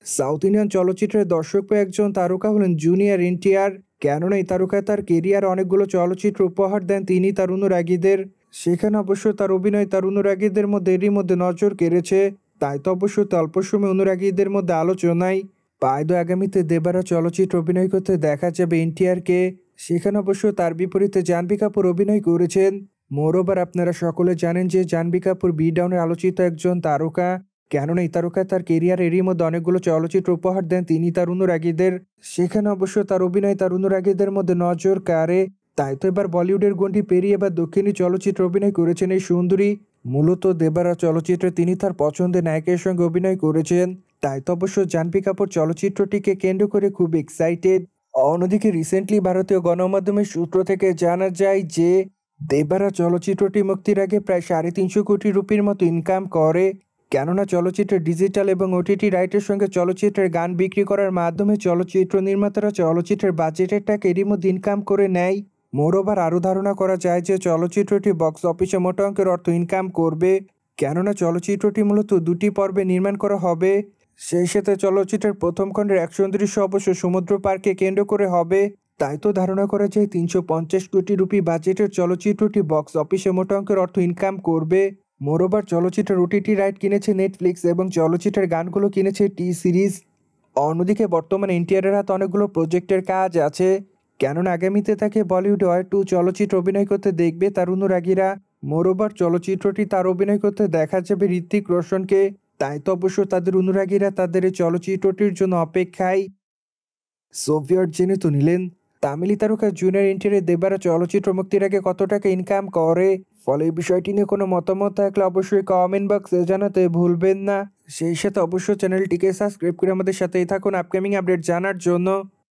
South Indian চলচ্চিত্রের দর্শকপ্রিয় একজন তারকা হলেন জুনিয়র এনটিআর। কেননা এই তারকা তার কেরিয়ার অনেকগুলো চলচ্চিত্র উপহার দেন তিনি তার অনুরাগীদের। সেখানে অবশ্য তার অভিনয় তার অনুরাগীদের মধ্যে এরই মধ্যে নজর কেড়েছে। তাই তো অবশ্য অল্প সময় অনুরাগীদের মধ্যে আলোচনায়। পায়দো আগামীতে দেবারা চলচ্চিত্র অভিনয় করতে দেখা যাবে এনটিআরকে। সেখানে অবশ্য তার বিপরীতে জাহ্নবী কাপুর অভিনয় করেছেন। মোরওভার আপনারা সকলে জানেন যে জাহ্নবী কাপুর বি ডাউনের আলোচিত একজন তারকা। কেননা এই তারকা তার কেরিয়ার এরই মধ্যে অনেকগুলো চলচ্চিত্র উপহার দেন তিনি তার অনুরাগীদের। সেখানে অবশ্য তার অভিনয় তার অনুরাগীদের মধ্যে নজর কাড়ে। তাই তো এবার বলিউডের গণ্ডি পেরিয়ে এবার দক্ষিণী চলচ্চিত্র অভিনয় করেছেন এই সুন্দরী। মূলত দেবারা চলচ্চিত্রে তিনি তার পছন্দের নায়কের সঙ্গে অভিনয় করেছেন। তাই তো অবশ্য জাহ্নবী কাপুর চলচ্চিত্রটিকে কেন্দ্র করে খুব এক্সাইটেড। অন্যদিকে রিসেন্টলি ভারতীয় গণমাধ্যমের সূত্র থেকে জানা যায় যে দেবারা চলচ্চিত্রটি মুক্তির আগে প্রায় 350 কোটি রুপির মতো ইনকাম করে। কেননা চলচ্চিত্রের ডিজিটাল এবং ওটিটি রাইটের সঙ্গে চলচ্চিত্রের গান বিক্রি করার মাধ্যমে চলচ্চিত্র নির্মাতারা চলচ্চিত্রের বাজেটের টাকা এরই মধ্যে ইনকাম করে নেয়। মোরওভার আরও ধারণা করা যায় যে চলচ্চিত্রটি বক্স অফিসে মোটা অঙ্কের অর্থ ইনকাম করবে। কেননা চলচ্চিত্রটি মূলত দুটি পর্বে নির্মাণ করা হবে। সেই সাথে চলচ্চিত্রের প্রথম খণ্ডের অ্যাকশন দৃশ্য অবশ্য সমুদ্র পার্কে কেন্দ্র করে হবে। তাই তো ধারণা করা যায় 350 কোটি রুপি বাজেটের চলচ্চিত্রটি বক্স অফিসে মোটা অঙ্কের অর্থ ইনকাম করবে। মোরওভার চলচ্চিত্রের ওটিটি রাইট কিনেছে নেটফ্লিক্স এবং চলচ্চিত্রের গানগুলো কিনেছে টি সিরিজ। অন্যদিকে বর্তমানে এনটিআরের হাতে অনেকগুলো প্রজেক্টের কাজ আছে। কেননা আগামীতে তাকে বলিউডে ওয়ার 2 চলচ্চিত্র অভিনয় করতে দেখবে তার অনুরাগীরা। মোরওভার চলচ্চিত্রটি তার অভিনয় করতে দেখা যাবে ঋত্বিক রোশনকে। তাই তো অবশ্য তাদের অনুরাগীরা তাদের এই চলচ্চিত্রটির জন্য অপেক্ষায়। সোভিয়েট জেনে তো নিলেন তামিলি তারকা জুনিয়র এনটিআর দেবারা চলচ্চিত্র মুক্তির আগে কত টাকা ইনকাম করে। ফলে এই বিষয়টি নিয়ে কোনো মতামত থাকলে অবশ্যই কমেন্ট বক্সে জানাতে ভুলবেন না। সেই সাথে অবশ্যই চ্যানেলটিকে সাবস্ক্রাইব করে আমাদের সাথেই থাকুন আপকামিং আপডেট জানার জন্য।